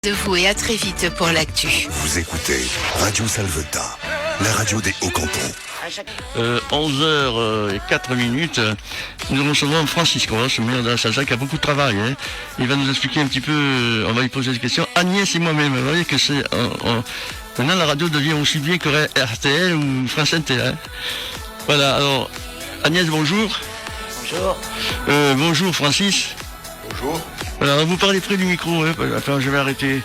De vous et à très vite pour l'actu. Vous écoutez Radio Salvetat, la radio des Hauts-Cantons. 11h04, nous recevons Francis Cross, maire de la Salsa, qui a beaucoup de travail. Il va nous expliquer un petit peu, on va lui poser des questions. Agnès et moi-même, vous voyez que c'est... maintenant la radio devient aussi bien que RTL ou France Inter. Voilà, alors Agnès, bonjour. Bonjour. Bonjour Francis. Bonjour. Voilà, vous parlez près du micro, attends, je vais arrêter.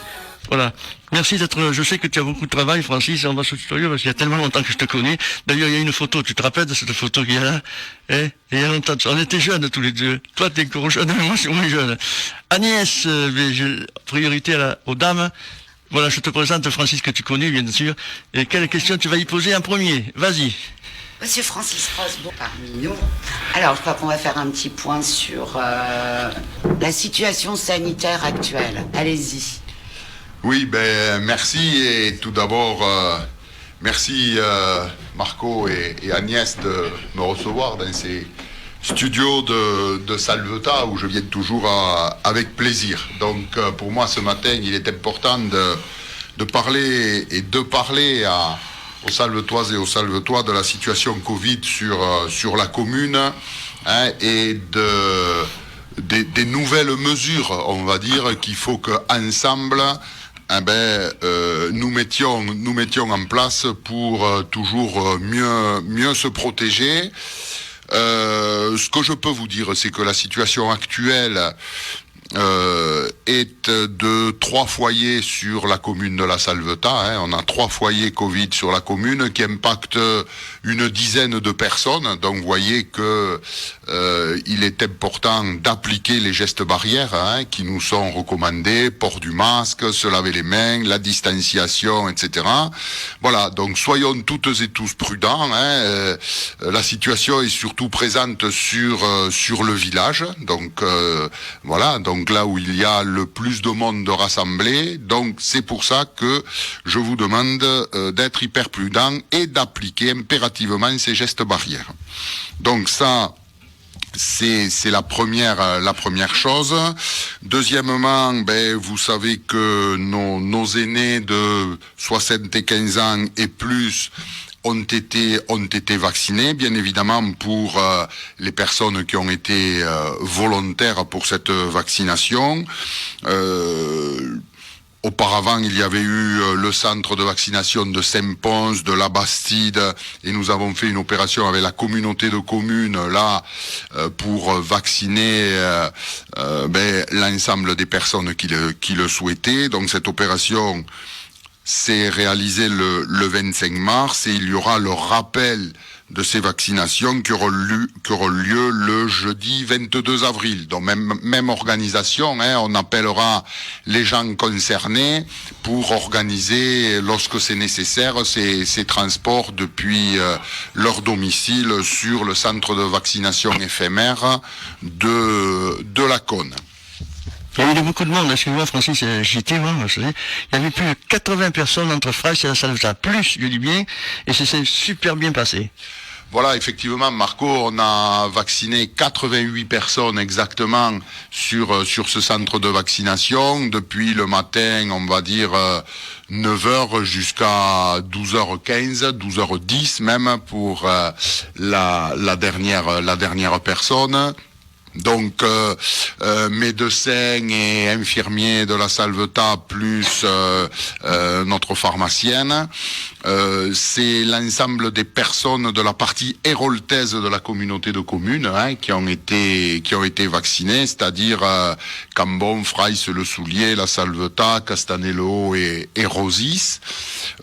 Voilà. Merci d'être, je sais que tu as beaucoup de travail, Francis, on va se tutoyer parce qu'il y a tellement longtemps que je te connais. D'ailleurs, il y a une photo, tu te rappelles de cette photo qu'il y a là? Il y a longtemps, on était jeunes tous les deux. Toi, t'es encore jeune, mais moi, je suis moins jeune. Agnès, priorité aux dames. Voilà, je te présente Francis que tu connais, bien sûr. Et quelle question tu vas y poser en premier? Vas-y. Monsieur Francis Cross, parmi nous. Alors, je crois qu'on va faire un petit point sur la situation sanitaire actuelle. Allez-y. Oui, merci et tout d'abord, merci Marco et Agnès de me recevoir dans ces studios de Salvetat où je viens toujours avec plaisir. Donc pour moi ce matin, il est important de parler aux Salvetoises et aux Salvetois de la situation Covid sur la commune et des nouvelles mesures, on va dire, qu'il faut qu'ensemble nous mettions en place pour toujours mieux se protéger. Ce que je peux vous dire, c'est que la situation actuelle est de 3 foyers sur la commune de la Salvetat. On a 3 foyers Covid sur la commune qui impactent une dizaine de personnes. Donc vous voyez que il est important d'appliquer les gestes barrières qui nous sont recommandés, port du masque, se laver les mains, la distanciation, etc. Voilà, donc soyons toutes et tous prudents. La situation est surtout présente sur le village. Donc voilà, donc là où il y a le plus de monde rassemblé. Donc c'est pour ça que je vous demande d'être hyper prudent et d'appliquer impérativement ces gestes barrières. Donc ça, c'est la première chose. Deuxièmement, vous savez que nos aînés de 75 ans et plus ont été vaccinés, bien évidemment, pour les personnes qui ont été volontaires pour cette vaccination. Auparavant, il y avait eu le centre de vaccination de Saint-Pons, de la Bastide, et nous avons fait une opération avec la communauté de communes là pour vacciner l'ensemble des personnes qui le souhaitaient. Donc cette opération s'est réalisée le 25 mars et il y aura le rappel de ces vaccinations qui auront lieu le jeudi 22 avril. Donc même organisation, on appellera les gens concernés pour organiser, lorsque c'est nécessaire, ces transports depuis leur domicile sur le centre de vaccination éphémère de la Cône. Il y a eu beaucoup de monde, excusez-moi Francis, j'étais voir, il y avait plus de 80 personnes entre Fraisse et la Salvetat, plus, je dis bien, et c'est super bien passé. Voilà, effectivement, Marco, on a vacciné 88 personnes exactement sur ce centre de vaccination, depuis le matin, on va dire 9h jusqu'à 12h15, 12h10 même pour la dernière personne. Donc médecins et infirmiers de la Salvetat plus notre pharmacienne, c'est l'ensemble des personnes de la partie héroltaise de la communauté de communes qui ont été vaccinées, c'est-à-dire Cambon, Fraisse, Le Soulier, la Salvetat, Castanello et Rosis.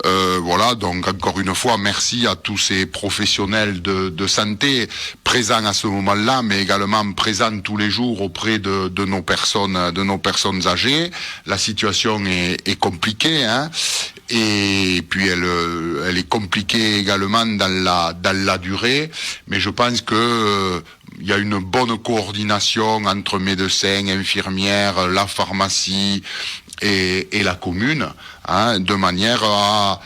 Voilà, donc encore une fois, merci à tous ces professionnels de santé présents à ce moment-là, mais également présents tous les jours auprès de nos personnes âgées. La situation est compliquée, et puis elle est compliquée également dans la durée, mais je pense que il y a une bonne coordination entre médecins, infirmières, la pharmacie et la commune, de manière à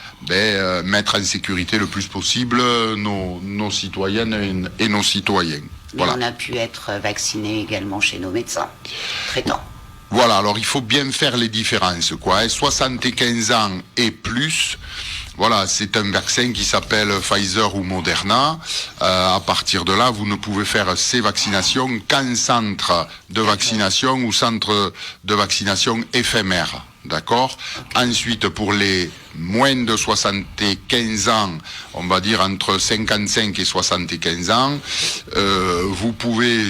mettre en sécurité le plus possible nos citoyennes et nos citoyens. Mais voilà. On a pu être vacciné également chez nos médecins traitants. Voilà, alors il faut bien faire les différences, quoi. Hein. 75 ans et plus, voilà, c'est un vaccin qui s'appelle Pfizer ou Moderna. À partir de là, vous ne pouvez faire ces vaccinations qu'en centre de vaccination ou centre de vaccination éphémère. D'accord. Ensuite, pour les moins de 75 ans, on va dire entre 55 et 75 ans, vous pouvez,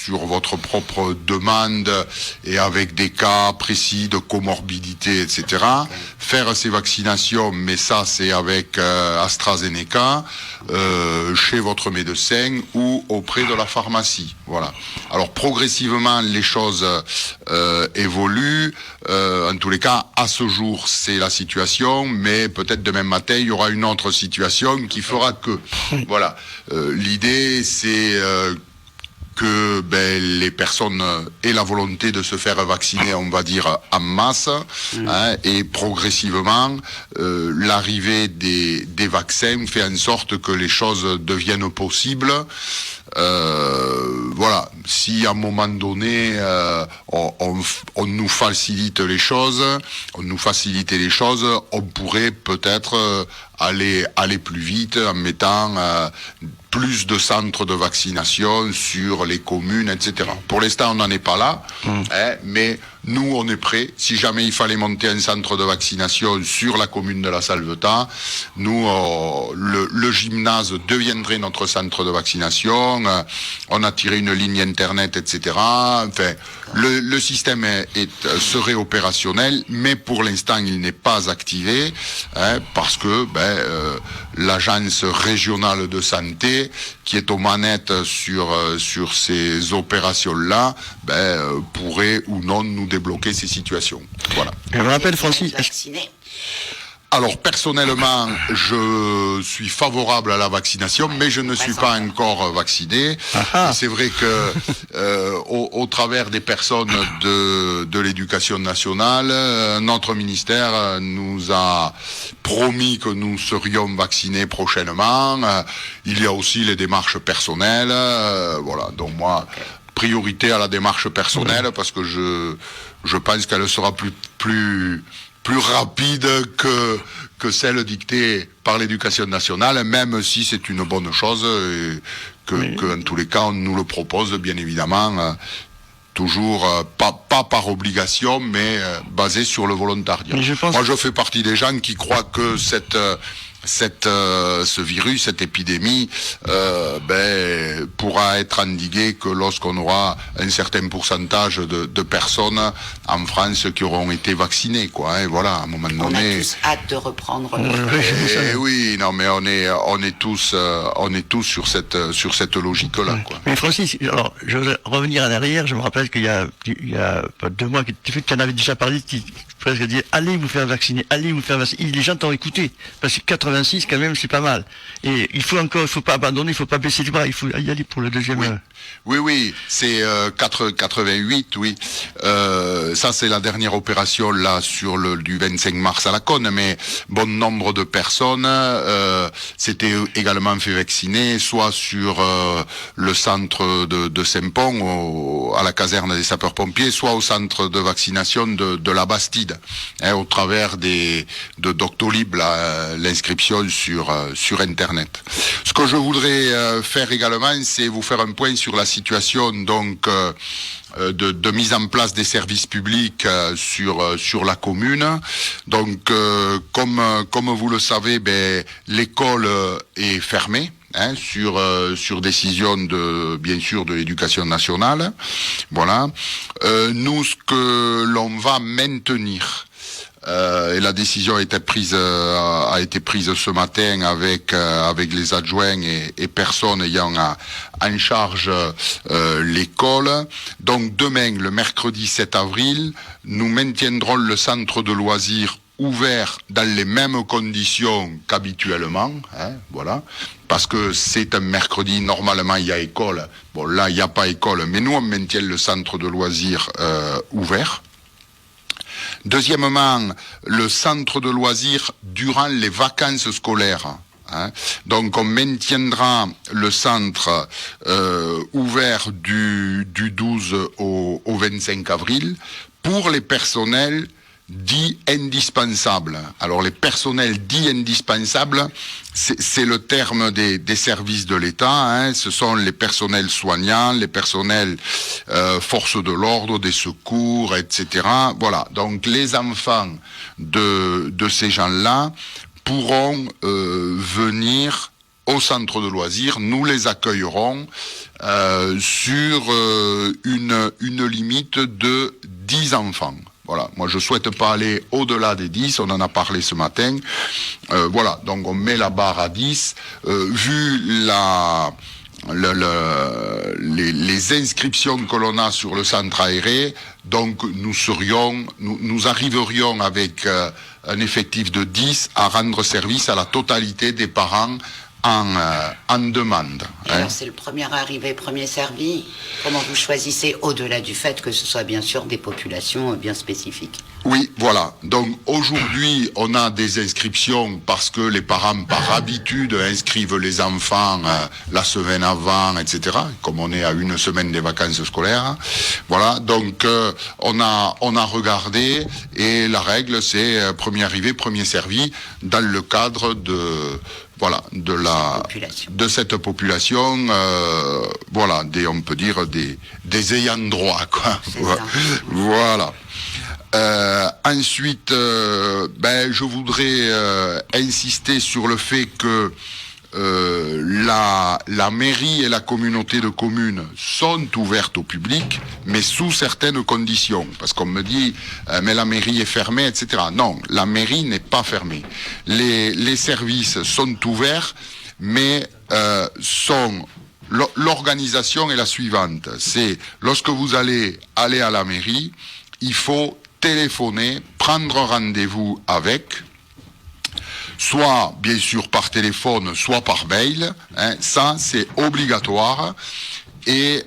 sur votre propre demande et avec des cas précis de comorbidité, etc., faire ces vaccinations, mais ça c'est avec AstraZeneca, chez votre médecin ou auprès de la pharmacie. Voilà. Alors progressivement les choses évoluent. En tous les cas, à ce jour c'est la situation, mais peut-être demain matin il y aura une autre situation qui fera que. Voilà. L'idée c'est que les personnes aient la volonté de se faire vacciner, on va dire, en masse, hein, et progressivement, l'arrivée des vaccins fait en sorte que les choses deviennent possibles. Voilà, si à un moment donné on nous facilite les choses, on pourrait peut-être aller plus vite en mettant plus de centres de vaccination sur les communes, etc. Pour l'instant, on n'en est pas là, hein, mais nous, on est prêts. Si jamais il fallait monter un centre de vaccination sur la commune de la Salvetat, nous, le gymnase deviendrait notre centre de vaccination. On a tiré une ligne internet, etc. Enfin, le système serait opérationnel, mais pour l'instant, il n'est pas activé, hein, parce que l'agence régionale de santé, qui est aux manettes sur ces opérations-là, pourrait ou non nous débloquer ces situations. Voilà. Je me rappelle, Francis. Alors personnellement, je suis favorable à la vaccination, mais je ne suis pas encore vacciné. C'est vrai que au travers des personnes de l'éducation nationale, notre ministère nous a promis que nous serions vaccinés prochainement. Il y a aussi les démarches personnelles. Voilà, donc moi, priorité à la démarche personnelle, parce que je pense qu'elle sera plus rapide que celle dictée par l'éducation nationale, même si c'est une bonne chose et que en tous les cas on nous le propose bien évidemment, toujours pas par obligation, mais basé sur le volontariat. Moi je fais partie des gens qui croient que ce virus, cette épidémie, pourra être endigué que lorsqu'on aura un certain pourcentage de personnes en France qui auront été vaccinées, quoi. Et voilà, à un moment donné. On a tous hâte de reprendre. Oui, non, mais on est tous sur cette logique-là, quoi. Mais Francis, alors, je veux revenir en arrière. Je me rappelle qu'il y a 2 mois, tu en avais déjà parlé, presque dire allez vous faire vacciner. Les gens t'ont écouté, parce que 86 quand même c'est pas mal. Et il faut pas abandonner, il faut pas baisser les bras, il faut y aller pour le deuxième. Oui, c'est 88, oui. Ça c'est la dernière opération là du 25 mars à la Cône, mais bon nombre de personnes s'étaient également fait vacciner, soit sur le centre de Saint-Pont, à la caserne des sapeurs-pompiers, soit au centre de vaccination de la Bastide. Au travers de Doctolib, l'inscription sur Internet. Ce que je voudrais faire également, c'est vous faire un point sur la situation donc de mise en place des services publics sur la commune. Donc, comme vous le savez, l'école est fermée. Sur décision bien sûr de l'éducation nationale. Voilà. Nous, ce que l'on va maintenir, et la décision a été prise ce matin avec les adjoints et personnes ayant en charge l'école. Donc demain, le mercredi 7 avril, nous maintiendrons le centre de loisirs ouvert dans les mêmes conditions qu'habituellement, voilà, parce que c'est un mercredi, normalement il y a école, bon là il n'y a pas école, mais nous on maintient le centre de loisirs ouvert. Deuxièmement, le centre de loisirs durant les vacances scolaires, Hein. Donc on maintiendra le centre ouvert du 12 au 25 avril pour les personnels dits indispensables. Alors les personnels dits indispensables, c'est le terme des services de l'État, hein. Ce sont les personnels soignants, les personnels forces de l'ordre, des secours, etc. Voilà, donc les enfants de ces gens-là pourront venir au centre de loisirs. Nous les accueillerons sur une limite de 10 enfants. Voilà, moi je souhaite pas aller au-delà des 10, on en a parlé ce matin. Voilà, donc on met la barre à 10. Vu les inscriptions que l'on a sur le centre aéré, donc nous arriverions avec un effectif de 10 à rendre service à la totalité des parents en demande. Alors c'est le premier arrivé, premier servi. Comment vous choisissez, au-delà du fait que ce soit bien sûr des populations bien spécifiques? Oui, voilà. Donc aujourd'hui, on a des inscriptions parce que les parents, par habitude, inscrivent les enfants la semaine avant, etc. Comme on est à une semaine des vacances scolaires. Voilà. Donc on a regardé et la règle, c'est premier arrivé, premier servi dans le cadre de cette population, voilà, on peut dire des ayants droit, quoi. Voilà. Ensuite, je voudrais insister sur le fait que la mairie et la communauté de communes sont ouvertes au public, mais sous certaines conditions. Parce qu'on me dit, mais la mairie est fermée, etc. Non, la mairie n'est pas fermée. Les services sont ouverts, mais l'organisation est la suivante. C'est, lorsque vous allez à la mairie, il faut téléphoner, prendre rendez-vous avec, soit bien sûr par téléphone, soit par mail, hein, ça c'est obligatoire. Et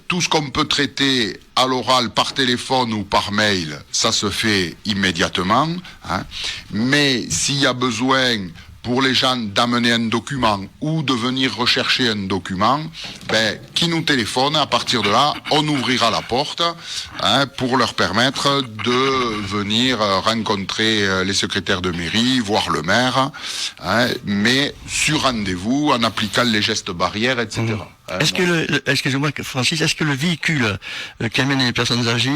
tout ce qu'on peut traiter à l'oral par téléphone ou par mail, ça se fait immédiatement, hein. Mais s'il y a besoin pour les gens d'amener un document ou de venir rechercher un document, qui nous téléphone, à partir de là, on ouvrira la porte, hein, pour leur permettre de venir rencontrer les secrétaires de mairie, voir le maire, hein, mais sur rendez-vous, en appliquant les gestes barrières, etc. Excusez-moi, Francis, est-ce que le véhicule qui amène les personnes âgées,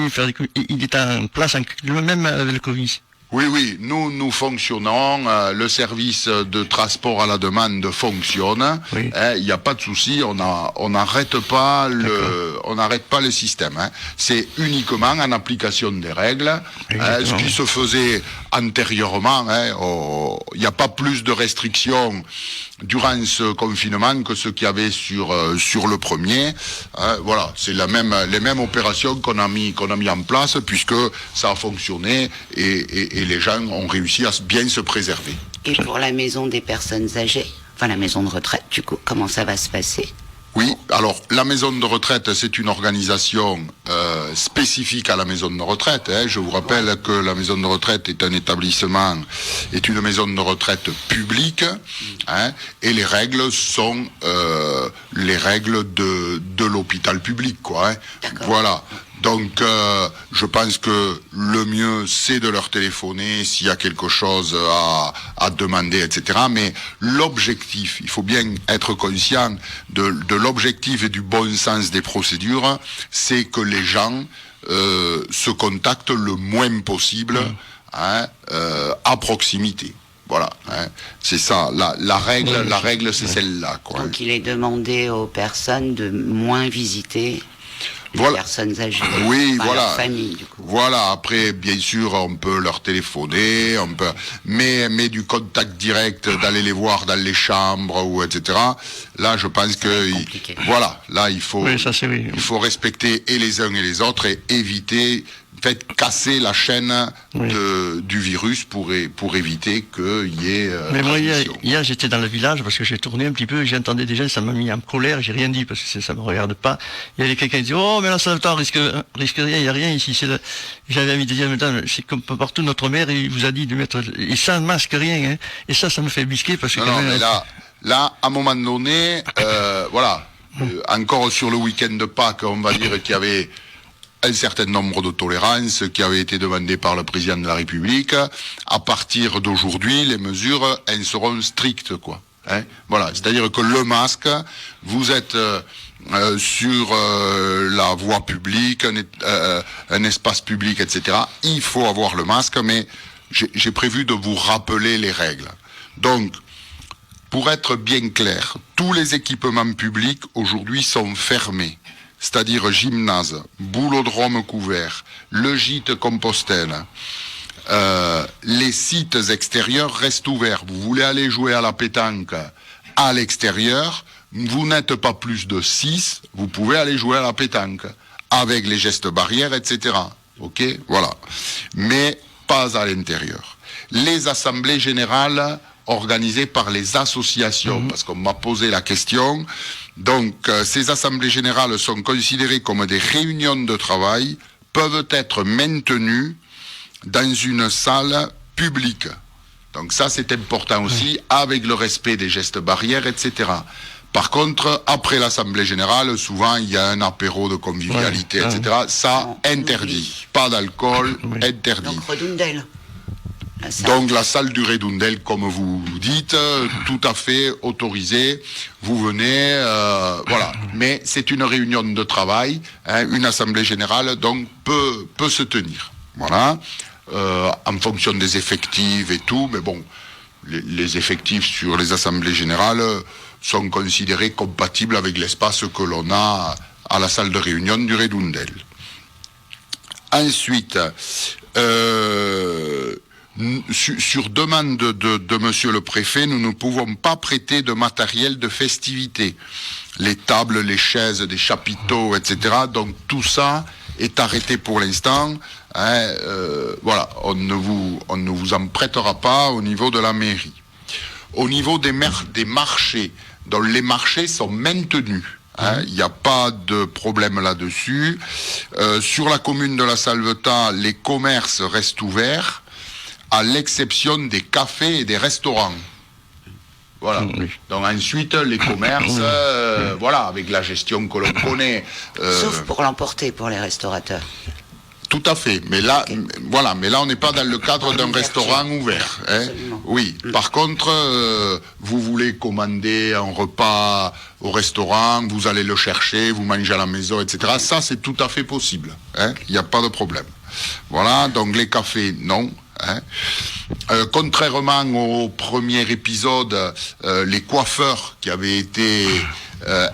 il est en place même avec le Covid? Oui, nous fonctionnons, le service de transport à la demande fonctionne, oui. Il n'y a pas de souci, on n'arrête pas le système, hein. C'est uniquement en application des règles, ce qui se faisait antérieurement, hein, il n'y a pas plus de restrictions durant ce confinement que ce qu'il y avait sur le premier, hein. Voilà, c'est les mêmes opérations qu'on a mis en place, puisque ça a fonctionné et les gens ont réussi à bien se préserver. Et pour la maison des personnes âgées, enfin la maison de retraite, du coup, comment ça va se passer? Oui, alors la maison de retraite, c'est une organisation spécifique à la maison de retraite, hein. Je vous rappelle que la maison de retraite est une maison de retraite publique, hein, et les règles sont les règles de l'hôpital public, quoi, hein. Voilà. Donc, je pense que le mieux, c'est de leur téléphoner s'il y a quelque chose à demander, etc. Mais l'objectif, il faut bien être conscient de l'objectif et du bon sens des procédures, c'est que les gens se contactent le moins possible, hein, à proximité. Voilà, hein. C'est ça. La règle, c'est celle-là, quoi. Donc, il est demandé aux personnes de moins visiter les personnes âgées, oui, voilà. Leur famille, du coup. Voilà, après, bien sûr, on peut leur téléphoner, mais du contact direct, d'aller les voir dans les chambres, ou etc. Là, je pense que, voilà, là, il faut respecter et les uns et les autres et éviter faites casser la chaîne du virus pour éviter qu'il y ait mais moi, transmission. hier, j'étais dans le village parce que j'ai tourné un petit peu, j'entendais des gens, ça m'a mis en colère, j'ai rien dit parce que ça me regarde pas. Il y avait quelqu'un qui disait, oh, mais là, ça risque rien, il y a rien ici. J'avais envie de dire, maintenant, c'est comme partout, notre maire, il vous a dit de mettre, et sans masque, rien, hein. Et ça me fait bisquer parce que Non, mais là, à un moment donné, voilà, encore sur le week-end de Pâques, on va dire qu'il y avait un certain nombre de tolérances qui avaient été demandées par le président de la République. À partir d'aujourd'hui, les mesures, elles seront strictes, quoi. Hein, voilà, c'est-à-dire que le masque, vous êtes sur la voie publique, un espace public, etc. Il faut avoir le masque, mais j'ai prévu de vous rappeler les règles. Donc, pour être bien clair, tous les équipements publics aujourd'hui sont fermés. C'est-à-dire gymnase, boulodrome couvert, le gîte Compostelle. Les sites extérieurs restent ouverts. Vous voulez aller jouer à la pétanque à l'extérieur, vous n'êtes pas plus de 6, vous pouvez aller jouer à la pétanque avec les gestes barrières, etc. Ok, voilà. Mais pas à l'intérieur. Les assemblées générales organisées par les associations, parce qu'on m'a posé la question. Donc, ces assemblées générales sont considérées comme des réunions de travail, peuvent être maintenues dans une salle publique. Donc ça, c'est important aussi, avec le respect des gestes barrières, etc. Par contre, après l'assemblée générale, souvent, il y a un apéro de convivialité, etc. Ça, interdit. Pas d'alcool, interdit. Donc, Redundel. Donc la salle du Redundel, comme vous dites, tout à fait autorisée. Vous venez, voilà. Mais c'est une réunion de travail, hein, une assemblée générale, donc peut se tenir. Voilà. En fonction des effectifs et tout, mais bon, les effectifs sur les assemblées générales sont considérés compatibles avec l'espace que l'on a à la salle de réunion du Redundel. Ensuite, sur demande de monsieur le préfet, nous ne pouvons pas prêter de matériel de festivité. Les tables, les chaises, des chapiteaux, etc. Donc tout ça est arrêté pour l'instant. Hein, voilà, on ne vous en prêtera pas au niveau de la mairie. Au niveau des marchés, donc les marchés sont maintenus. Il n'y a pas de problème là-dessus. Sur la commune de la Salvetat, les commerces restent ouverts, à l'exception des cafés et des restaurants. Voilà. Donc ensuite, les commerces, voilà, avec la gestion que l'on connaît. Sauf pour l'emporter, pour les restaurateurs. Tout à fait. Mais là, voilà. Mais là, on n'est pas dans le cadre d'un restaurant ouvert. Hein. Oui. Par contre, vous voulez commander un repas au restaurant, vous allez le chercher, vous mangez à la maison, etc. Ça, c'est tout à fait possible. Hein. Il n'y a pas de problème. Voilà. Donc les cafés, non. Hein. Contrairement au premier épisode, les coiffeurs qui avaient été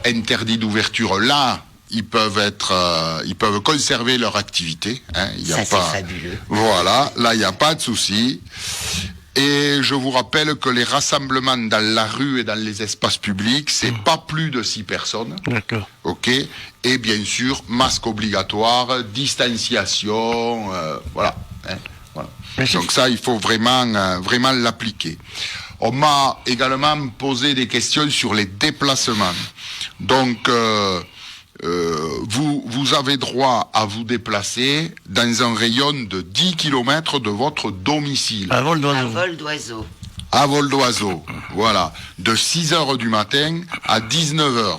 interdits d'ouverture, là, ils peuvent conserver leur activité. Hein. Ça, c'est fabuleux. Voilà, là, il n'y a pas de souci. Et je vous rappelle que les rassemblements dans la rue et dans les espaces publics, c'est pas plus de 6 personnes. D'accord. Ok. Et bien sûr, masque obligatoire, distanciation, voilà. Hein. Voilà. Donc ça, il faut vraiment l'appliquer. On m'a également posé des questions sur les déplacements. Donc, vous avez droit à vous déplacer dans un rayon de 10 km de votre domicile. À vol d'oiseau. À vol d'oiseau. À vol d'oiseau, voilà. De 6h du matin à 19h.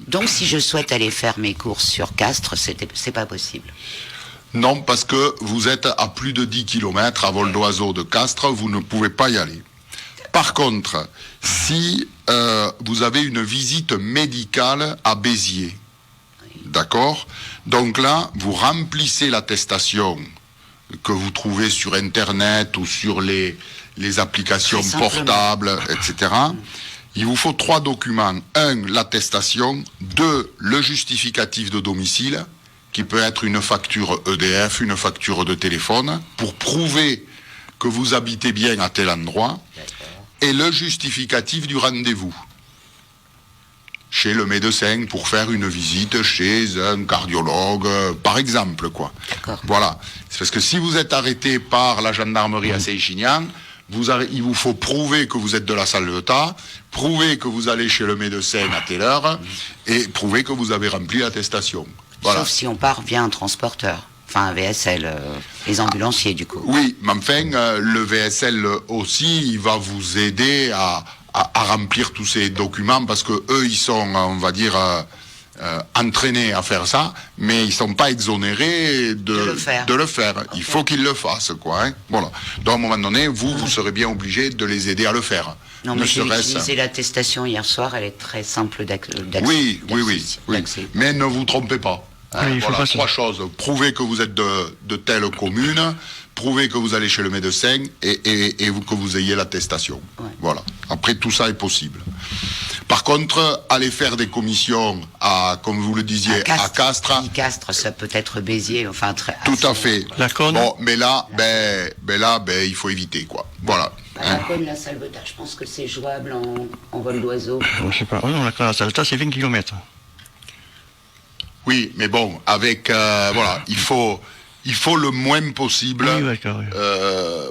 Donc, si je souhaite aller faire mes courses sur Castres, c'est pas possible. Non, parce que vous êtes à plus de 10 km à vol d'oiseau de Castres, vous ne pouvez pas y aller. Par contre, si vous avez une visite médicale à Béziers, d'accord? Donc là, vous remplissez l'attestation que vous trouvez sur Internet ou sur les applications portables, etc. Il vous faut 3 documents. 1, l'attestation. 2, le justificatif de domicile, qui peut être une facture EDF, une facture de téléphone, pour prouver que vous habitez bien à tel endroit, et le justificatif du rendez-vous. chez le médecin pour faire une visite chez un cardiologue, par exemple, quoi. D'accord. Voilà. C'est parce que si vous êtes arrêté par la gendarmerie à Saint-Chinian, il vous faut prouver que vous êtes de la Salvetat, prouver que vous allez chez le médecin à telle heure, et prouver que vous avez rempli l'attestation. Voilà. Sauf si on part via un transporteur. Enfin, un VSL, les ambulanciers, du coup. Oui, mais enfin, le VSL aussi, il va vous aider à remplir tous ces documents, parce que eux, ils sont, on va dire, entraînés à faire ça, mais ils sont pas exonérés de le faire. Okay. Il faut qu'ils le fassent, quoi. Hein. Voilà. Donc, à un moment donné, vous serez bien obligé de les aider à le faire. Non, mais j'ai utilisé l'attestation hier soir, elle est très simple d'accès. Oui. Mais ne vous trompez pas. Oui, voilà, 3 choses. Prouvez que vous êtes de telle commune, prouvez que vous allez chez le médecin et que vous ayez l'attestation. Ouais. Voilà. Après, tout ça est possible. Par contre, aller faire des commissions comme vous le disiez, à Castres. Castres, ça peut être Béziers, enfin très. Tout à fait. La Cône. Bon, mais là, il faut éviter, quoi. Voilà. La Cône, la Salvetat, je pense que c'est jouable en vol d'oiseau. Je sais pas. Oh non, la Cône, la Salvetat, c'est 20 km. Oui, mais bon, avec voilà, il faut le moins possible. Oui, d'accord. Oui.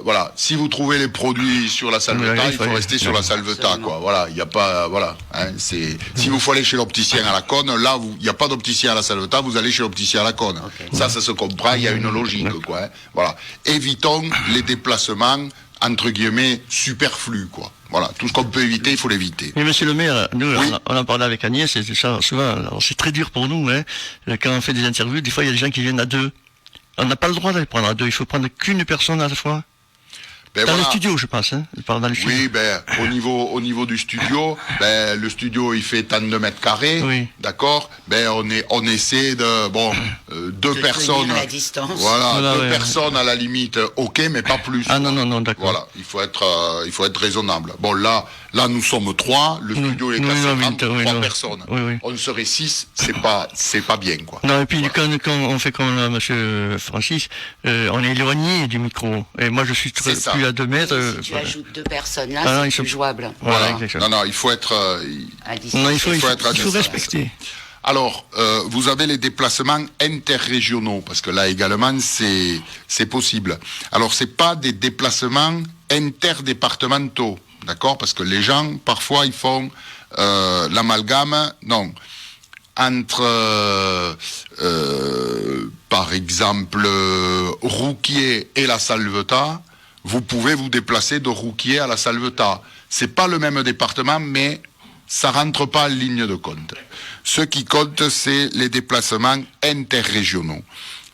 Voilà, si vous trouvez les produits sur la Salvetat, il faut rester sur la Salvetat, quoi. Voilà, il n'y a pas, voilà. Hein, si vous faut aller chez l'opticien à la Cône, là, il n'y a pas d'opticien à la Salvetat, vous allez chez l'opticien à la Cône. Okay. Ça se comprend. Il y a une logique, quoi. Hein, voilà. Évitons les déplacements entre guillemets superflus, quoi. Voilà, tout ce qu'on peut éviter, il faut l'éviter. Mais monsieur le maire, nous, on en parlait avec Agnès, et ça, souvent, c'est très dur pour nous, hein. Quand on fait des interviews, des fois, il y a des gens qui viennent à 2. On n'a pas le droit d'aller prendre à 2, il faut prendre qu'une personne à la fois. Dans le studio, je pense, hein. Dans le studio. Oui, au niveau du studio, le studio, il fait tant de mètres carrés. Oui. D'accord? On essaie de, deux personnes. À la distance. Voilà, deux personnes à la limite, ok, mais pas plus. Ah, non, d'accord. Voilà. Il faut être raisonnable. Bon, là, nous sommes 3, le studio est à 3 personnes. Oui. On serait 6, c'est pas bien, quoi. Non, et puis, voilà. Quand on fait comme monsieur Francis, on est éloigné du micro. Et moi, je suis plus à 2 mètres. Si tu ajoutes 2 personnes là, c'est plus jouable. Voilà. Non, il faut être à distance. Non, il faut respecter. Alors, vous avez les déplacements interrégionaux, parce que là également, c'est possible. Alors, c'est pas des déplacements interdépartementaux, d'accord? Parce que les gens, parfois, ils font l'amalgame, non, entre, par exemple, Rouquier et la Salvetat. Vous pouvez vous déplacer de Rouquier à la Salvetat. C'est pas le même département, mais ça rentre pas en ligne de compte. Ce qui compte, c'est les déplacements interrégionaux.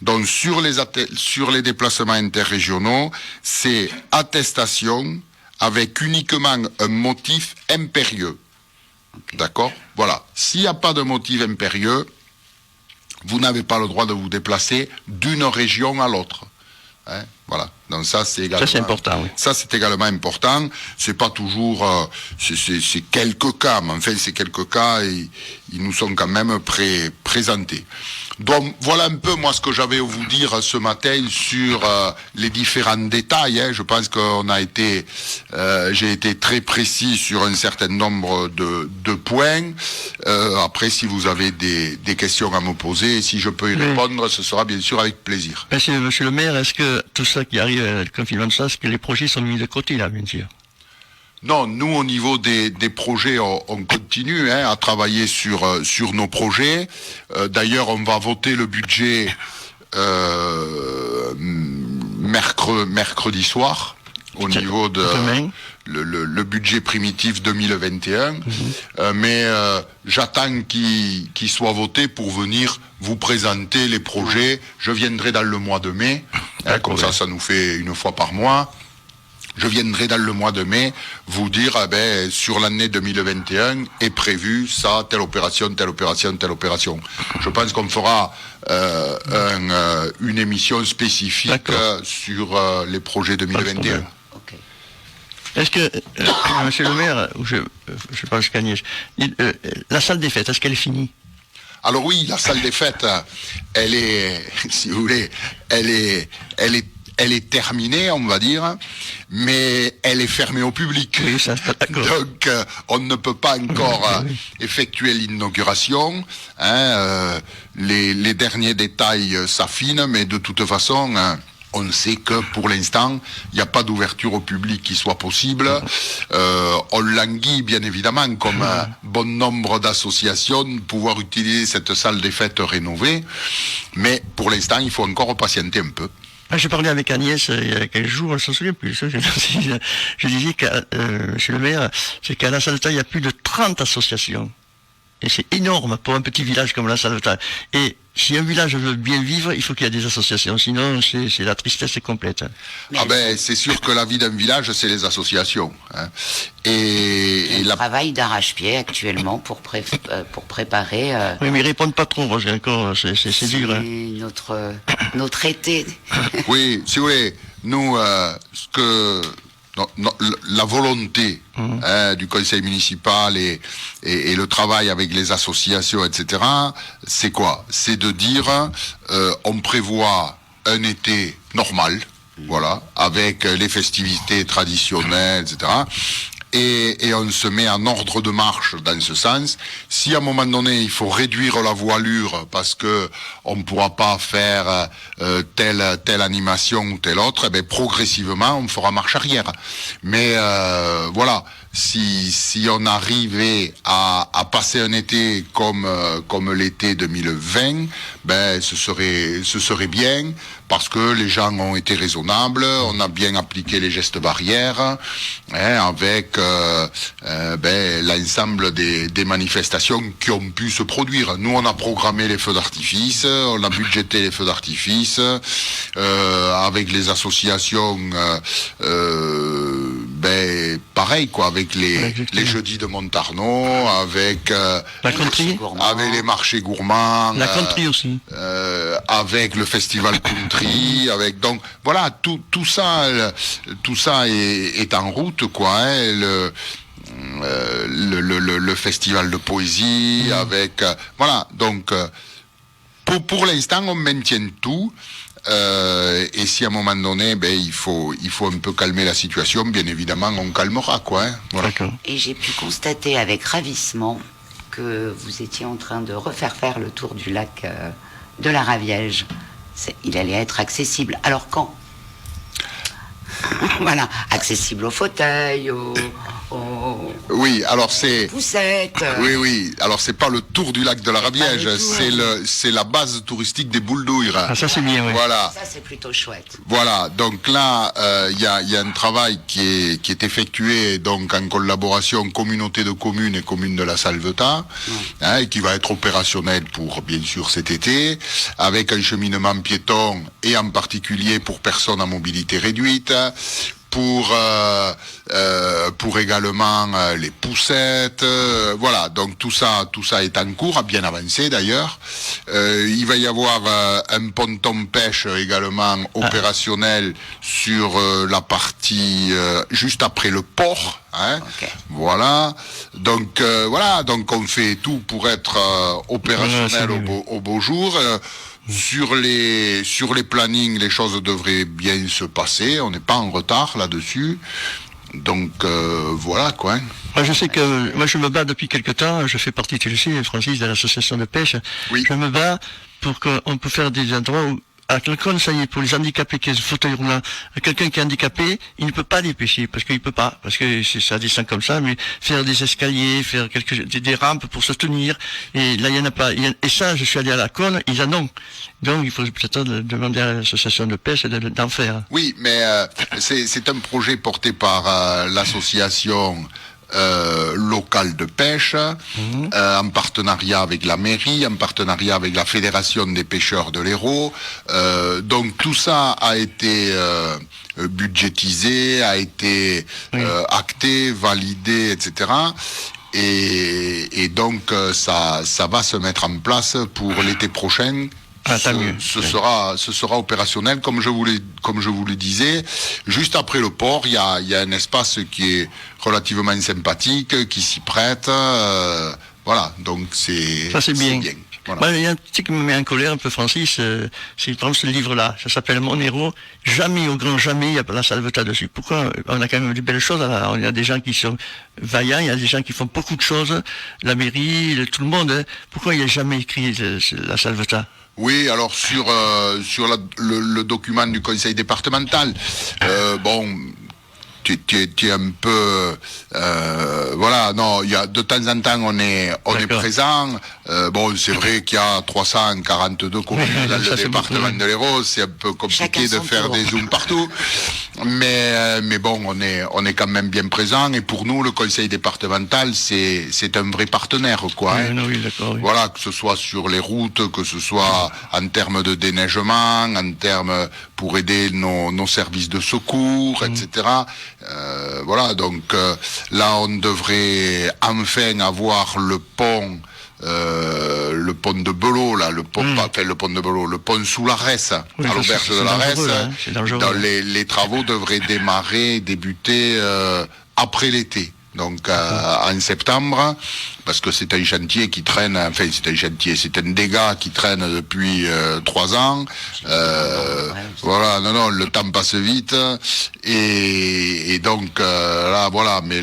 Donc, sur les déplacements interrégionaux, c'est attestation avec uniquement un motif impérieux. Okay. D'accord? Voilà. S'il n'y a pas de motif impérieux, vous n'avez pas le droit de vous déplacer d'une région à l'autre. Hein? Voilà. Donc ça c'est également. Ça c'est important. Oui. Ça c'est également important. C'est pas toujours. C'est quelques cas, mais enfin ces quelques cas, ils nous sont quand même présentés. Donc voilà un peu moi ce que j'avais à vous dire ce matin sur les différents détails. Hein. Je pense qu'on a été, j'ai été très précis sur un certain nombre de points. Après, si vous avez des questions à me poser, et si je peux y répondre, ce sera bien sûr avec plaisir. Monsieur le maire, est-ce que tout ça qui arrive, le confinement de ça, est-ce que les projets sont mis de côté là, bien sûr? Non, nous au niveau des projets, on continue à travailler sur nos projets. D'ailleurs, on va voter le budget mercredi soir au niveau de le budget primitif 2021. Mais j'attends qu'il soit voté pour venir vous présenter les projets. Je viendrai dans le mois de mai, comme ça nous fait une fois par mois. Je viendrai dans le mois de mai vous dire, sur l'année 2021 est prévu ça, telle opération, telle opération, telle opération. Je pense qu'on fera une émission spécifique sur les projets 2021. Okay. Est-ce que, monsieur le maire, je pense qu'Agnès, la salle des fêtes, est-ce qu'elle est finie? Alors oui, la salle des fêtes, elle est, si vous voulez, elle est terminée, on va dire. mais elle est fermée au public. Oui, ça, d'accord. Donc, on ne peut pas encore effectuer l'inauguration. Les derniers détails s'affinent, mais de toute façon, on sait que pour l'instant, il n'y a pas d'ouverture au public qui soit possible. On languit bien évidemment, comme un bon nombre d'associations, de pouvoir utiliser cette salle des fêtes rénovée. Mais pour l'instant, il faut encore patienter un peu. J'ai parlé avec Agnès il y a quelques jours, elle s'en souvient plus. Je disais que chez le maire, c'est qu'à La Salvetat, il y a plus de 30 associations. Et c'est énorme pour un petit village comme La Salvetat. Et si un village veut bien vivre, il faut qu'il y ait des associations. Sinon, c'est la tristesse complète. C'est sûr que la vie d'un village, c'est les associations. Et le travail d'arrache-pied actuellement pour préparer. Oui, mais ils répondent pas trop, parce qu'encore, c'est dur. Notre été. Oui, si vous voulez, nous, la volonté du conseil municipal et le travail avec les associations, etc., c'est quoi? C'est de dire, on prévoit un été normal, voilà, avec les festivités traditionnelles, etc., et on se met en ordre de marche dans ce sens. Si à un moment donné il faut réduire la voilure parce que on ne pourra pas faire telle animation ou telle autre, eh bien, progressivement on fera marche arrière. Mais voilà, si on arrivait à passer un été comme l'été 2020, ben ce serait bien, parce que les gens ont été raisonnables, on a bien appliqué les gestes barrières, avec l'ensemble des manifestations qui ont pu se produire. Nous, on a programmé les feux d'artifice, on a budgété les feux d'artifice, avec les associations, pareil quoi, avec les jeudis de Montarno, avec la country, avec les marchés gourmands, la country aussi, avec le festival country, avec donc voilà, tout ça est en route quoi. Le festival de poésie, avec voilà, donc pour l'instant on maintient tout. Et si à un moment donné, il faut un peu calmer la situation, bien évidemment, on calmera, quoi. Voilà. Et j'ai pu constater avec ravissement que vous étiez en train de refaire faire le tour du lac de la Raviège. Il allait être accessible. Alors quand? Voilà, accessible aux fauteuils, oui, alors c'est poussettes. Oui. Alors c'est pas le tour du lac de la Rabiège, c'est la base touristique des Boules d'Ouire. Ah, ça c'est bien, oui. Voilà. Ça c'est plutôt chouette. Voilà. Donc là, il y a un travail qui est effectué donc en collaboration communauté de communes et commune de la Salvetat, et qui va être opérationnel pour bien sûr cet été, avec un cheminement piéton et en particulier pour personnes à mobilité réduite. Pour également les poussettes, voilà, donc tout ça est en cours, a bien avancé d'ailleurs. Il va y avoir un ponton pêche également opérationnel sur la partie juste après le port, Okay. Voilà, donc donc on fait tout pour être opérationnel au beau jour. Sur les plannings, les choses devraient bien se passer. On n'est pas en retard là-dessus. Donc voilà quoi. Moi, je sais que je me bats depuis quelque temps. Je fais partie, tu le sais, Francis, de l'association de pêche. Oui. Je me bats pour qu'on peut faire des endroits où, à quelqu'un, ça y est, pour les handicapés qui ont ce fauteuil roulant, quelqu'un qui est handicapé, il ne peut pas aller pêcher, parce que ça descend comme ça, mais faire des escaliers, faire des rampes pour se tenir, et là, il y en a pas. Et ça, je suis allé à la Cône, ils en ont. Donc, il faut peut-être demander à l'association de pêche d'en faire. Oui, mais c'est un projet porté par l'association locale de pêche, en partenariat avec la mairie, en partenariat avec la Fédération des pêcheurs de l'Hérault. Donc tout ça a été budgétisé, a été acté, validé, etc. Et donc ça va se mettre en place pour l'été prochain. Ce sera opérationnel, comme je vous le disais. Juste après le port, il y a un espace qui est relativement sympathique, qui s'y prête. Voilà, donc c'est bien. Voilà. Moi, il y a un petit qui me met en colère un peu, Francis, c'est par exemple ce livre-là, ça s'appelle Mon héros. Jamais, au grand jamais, il n'y a pas la Salvetat dessus. Pourquoi? On a quand même de belles choses. Il y a des gens qui sont vaillants, il y a des gens qui font beaucoup de choses, la mairie, tout le monde. Hein. Pourquoi il n'y a jamais écrit la Salvetat? Oui, alors sur le document du conseil départemental, bon, tu es un peu, voilà, non, il y a de temps en temps on est présent. Bon, c'est vrai qu'il y a 342 communes dans le département de l'Hérault, c'est un peu compliqué de faire des zooms partout, mais bon, on est quand même bien présent. Et pour nous, le conseil départemental, c'est un vrai partenaire, quoi. Oui, oui, d'accord. Oui. Voilà, que ce soit sur les routes, que ce soit en termes de déneigement, en termes pour aider nos services de secours, etc. Voilà, donc là, on devrait enfin avoir le pont de Belot, là, le pont sous la Resse, oui, à l'auberge de la Resse. Hein, les travaux devraient débuter après l'été. Donc en septembre, parce que c'est un chantier qui traîne, enfin c'est un dégât qui traîne depuis 3 ans. Voilà, non, le temps passe vite et donc là voilà, mais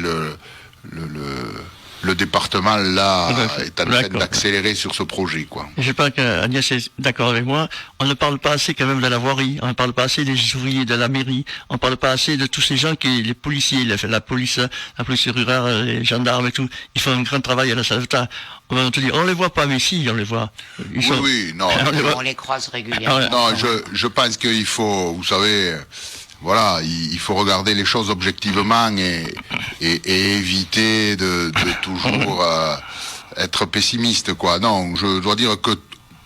le département là est en train d'accélérer sur ce projet, quoi. Je sais pas qu'Agnès est d'accord avec moi. On ne parle pas assez quand même de la voirie. On ne parle pas assez des ouvriers de la mairie. On ne parle pas assez de tous ces gens les policiers, la police rurale, les gendarmes et tout. Ils font un grand travail à la Salvetat. On va te dire, on les voit pas, mais si, on les voit. Oui, non. On les croise régulièrement. Non, je pense qu'il faut, vous savez. Voilà, il faut regarder les choses objectivement et éviter de toujours être pessimiste, quoi. Non, je dois dire que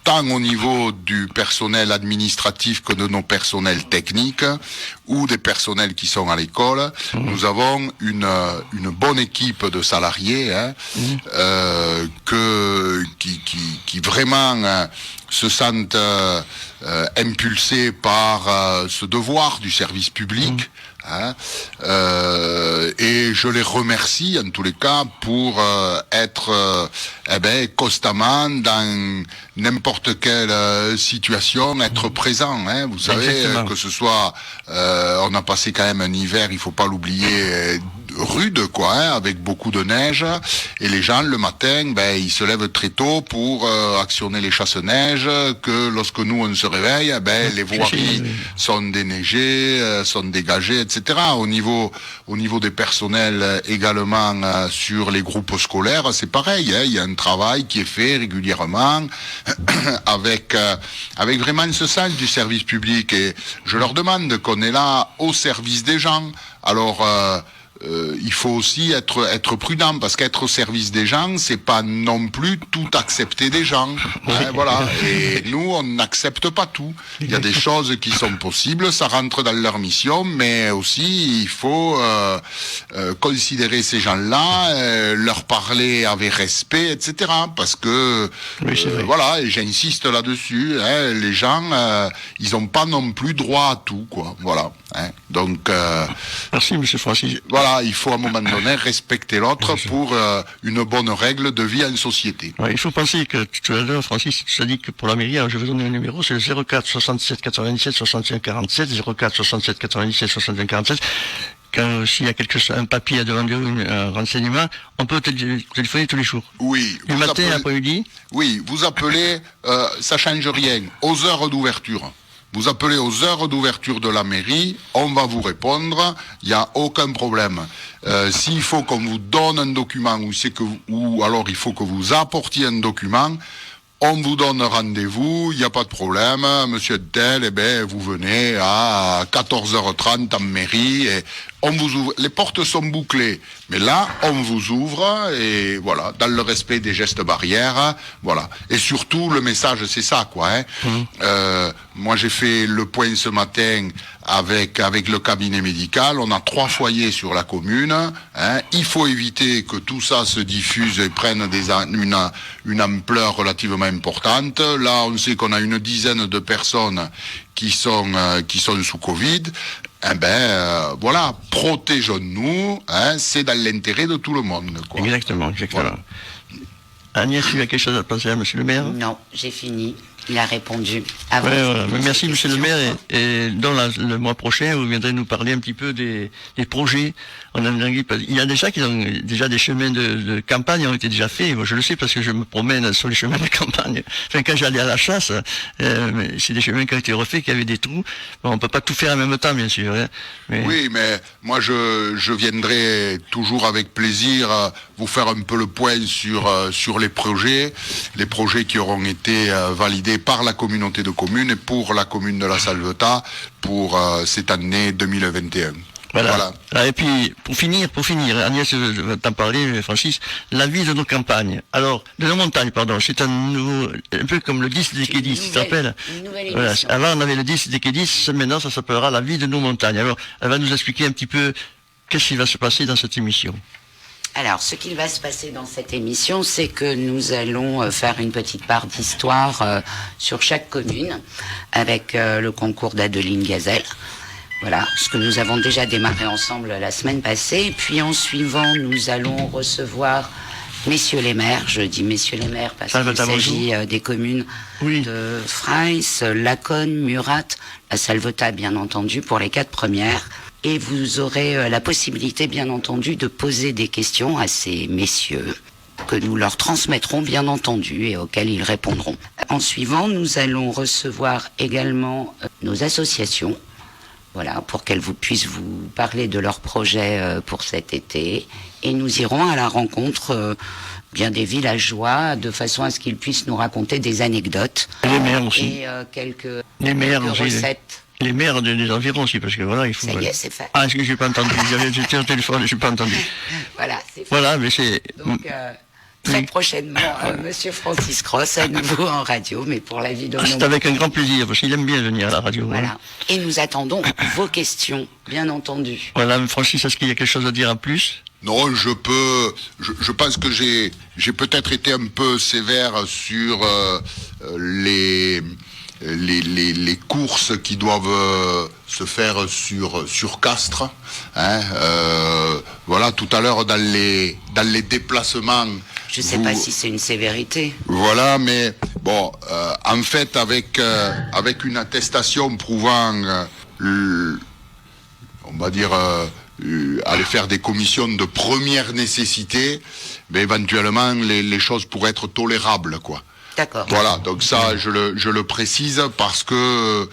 tant au niveau du personnel administratif que de nos personnels techniques ou des personnels qui sont à l'école, nous avons une bonne équipe de salariés qui vraiment se sentent impulsés par ce devoir du service public. Et je les remercie en tous les cas pour être constamment dans n'importe quelle situation, être présent. Vous savez, que ce soit, on a passé quand même un hiver, il faut pas l'oublier, rude, quoi, avec beaucoup de neige, et les gens le matin, ils se lèvent très tôt pour actionner les chasse-neige, que lorsque nous on se réveille, les voiries sont déneigées, sont dégagées, etc. Au niveau des personnels également sur les groupes scolaires, c'est pareil, il y a un travail qui est fait régulièrement avec vraiment ce sens du service public, et je leur demande qu'on est là au service des gens. Alors il faut aussi être prudent, parce qu'être au service des gens, c'est pas non plus tout accepter des gens. Voilà. Et nous, on n'accepte pas tout. Il y a des choses qui sont possibles, ça rentre dans leur mission, mais aussi il faut considérer ces gens-là, leur parler avec respect, etc. Parce que voilà, et j'insiste là-dessus. Les gens, ils ont pas non plus droit à tout, quoi. Voilà. Donc. Merci, Monsieur Francis. Voilà. Il faut à un moment donné respecter l'autre pour une bonne règle de vie en société. Ouais, il faut penser que tout à l'heure, Francis, tu as dit que pour la mairie, je vais donner un numéro, c'est le 04 67 97 61 47, 04 67 97 61 47. Quand s'il y a un papier à demander, un renseignement, on peut téléphoner tous les jours. Oui. Le matin, l'après-midi. Oui, vous appelez, ça change rien, aux heures d'ouverture. Vous appelez aux heures d'ouverture de la mairie, on va vous répondre, il n'y a aucun problème. S'il faut qu'on vous donne un document, ou alors il faut que vous apportiez un document, on vous donne rendez-vous, il n'y a pas de problème, monsieur Tel, vous venez à 14h30 en mairie, et on vous ouvre, les portes sont bouclées, mais là, on vous ouvre, et voilà, dans le respect des gestes barrières, voilà. Et surtout, le message, c'est ça, quoi, moi, j'ai fait le point ce matin avec le cabinet médical, on a 3 foyers sur la commune, il faut éviter que tout ça se diffuse et prenne une ampleur relativement importante. Là, on sait qu'on a une dizaine de personnes qui sont sous Covid. Voilà, protégeons-nous, c'est dans l'intérêt de tout le monde, quoi. Exactement. Voilà. Agnès, tu as quelque chose à penser à monsieur le maire? Non, j'ai fini. Il a répondu à Ouais, votre voilà. Mais merci monsieur le question. maire et dans le mois prochain vous viendrez nous parler un petit peu des projets. Il y a déjà des chemins de campagne ont été déjà faits. Moi je le sais parce que je me promène sur les chemins de campagne. Enfin quand j'allais à la chasse, c'est des chemins qui ont été refaits, qui avaient des trous. Bon, on peut pas tout faire en même temps bien sûr. Hein, mais... Oui, mais moi je viendrai toujours avec plaisir vous faire un peu le point sur les projets qui auront été validés par la communauté de communes et pour la commune de la Salvetat pour cette année 2021. Voilà. Ah, et puis, pour finir, Agnès va t'en parler, Francis, la vie de nos campagnes. Alors, de nos montagnes, pardon, c'est un peu comme le 10 des Quai 10, tu te rappelles? Une nouvelle Voilà. émission. Avant, on avait le 10 des Quai 10, maintenant, ça s'appellera la vie de nos montagnes. Alors, elle va nous expliquer un petit peu qu'est-ce qui va se passer dans cette émission. Alors, ce qu'il va se passer dans cette émission, c'est que nous allons faire une petite part d'histoire sur chaque commune avec le concours d'Adeline Gazelle. Voilà, ce que nous avons déjà démarré ensemble la semaine passée. Et puis en suivant, nous allons recevoir messieurs les maires. Je dis messieurs les maires parce qu'il s'agit des communes de Freins, Laconne, Murat, la Salvetat bien entendu pour les 4 premières. Et vous aurez la possibilité bien entendu de poser des questions à ces messieurs que nous leur transmettrons bien entendu et auxquelles ils répondront. En suivant, nous allons recevoir également nos associations. Voilà, pour qu'elles puissent vous parler de leurs projets pour cet été. Et nous irons à la rencontre bien des villageois, de façon à ce qu'ils puissent nous raconter des anecdotes. Et les maires aussi. Et quelques recettes. Les maires des environs aussi, parce que voilà, il faut... Ça y est, c'est fait. Ah, est-ce que j'ai pas entendu? J'étais au téléphone, j'ai pas entendu. Voilà, c'est fait. Voilà, mais c'est... Donc, très prochainement, Monsieur Francis Cross, à nouveau en radio, mais pour la vie de c'est avec un grand plaisir, parce qu'il aime bien venir à la radio. Voilà. Hein. Et nous attendons vos questions, bien entendu. Voilà, Francis, est-ce qu'il y a quelque chose à dire en plus? Non, je pense que j'ai peut-être été un peu sévère sur les courses qui doivent se faire sur Castres. Hein, voilà, tout à l'heure dans les déplacements. Je ne sais pas si c'est une sévérité. Voilà, mais bon, en fait, avec une attestation prouvant, on va dire, aller faire des commissions de première nécessité, mais éventuellement les choses pourraient être tolérables, quoi. D'accord. Voilà, donc ça, je le précise parce que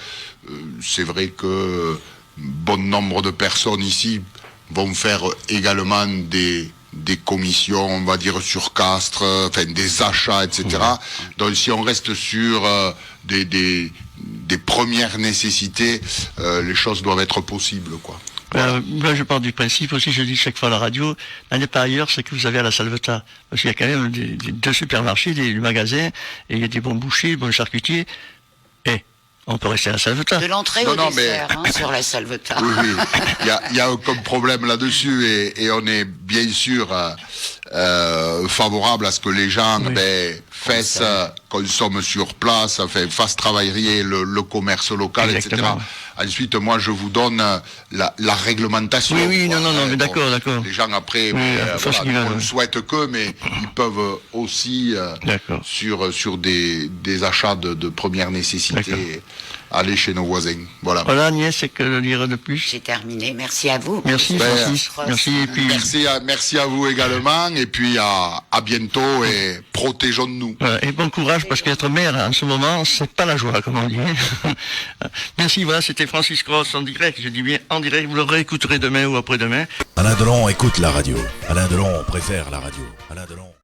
c'est vrai que bon nombre de personnes ici vont faire également des commissions, on va dire, sur Castres, enfin des achats, etc. Donc si on reste sur des premières nécessités, les choses doivent être possibles, quoi. Moi, je pars du principe aussi, je dis chaque fois à la radio, n'allez pas ailleurs, c'est que vous avez à la Salvetat. Parce qu'il y a quand même deux supermarchés, des magasins, et il y a des bons bouchers, des bons charcutiers. Et on peut rester à la Salvetat. De l'entrée au dessert, sur la Salvetat. Oui, oui. Il y a aucun problème là-dessus, et on est bien sûr favorable à ce que les gens consomment sur place, fassent travailler le commerce local, exactement. etc. Ensuite, moi, je vous donne la réglementation. Oui, non, mais d'accord. Les gens, après, on ne souhaite que, mais ils peuvent aussi, sur des achats de première nécessité, aller chez nos voisins. Voilà. Voilà, Agnès, c'est que le dire de plus. J'ai terminé. Merci à vous. Merci, Francis. Merci, et puis... merci à vous également, et puis à bientôt, et protégeons-nous. Voilà, et bon courage, parce qu'être maire, en ce moment, c'est pas la joie, comme on dit. Merci, voilà, c'était Francis Cross en direct. Je dis bien en direct, vous le réécouterez demain ou après-demain. Alain Delon écoute la radio. Alain Delon préfère la radio. Alain Delon.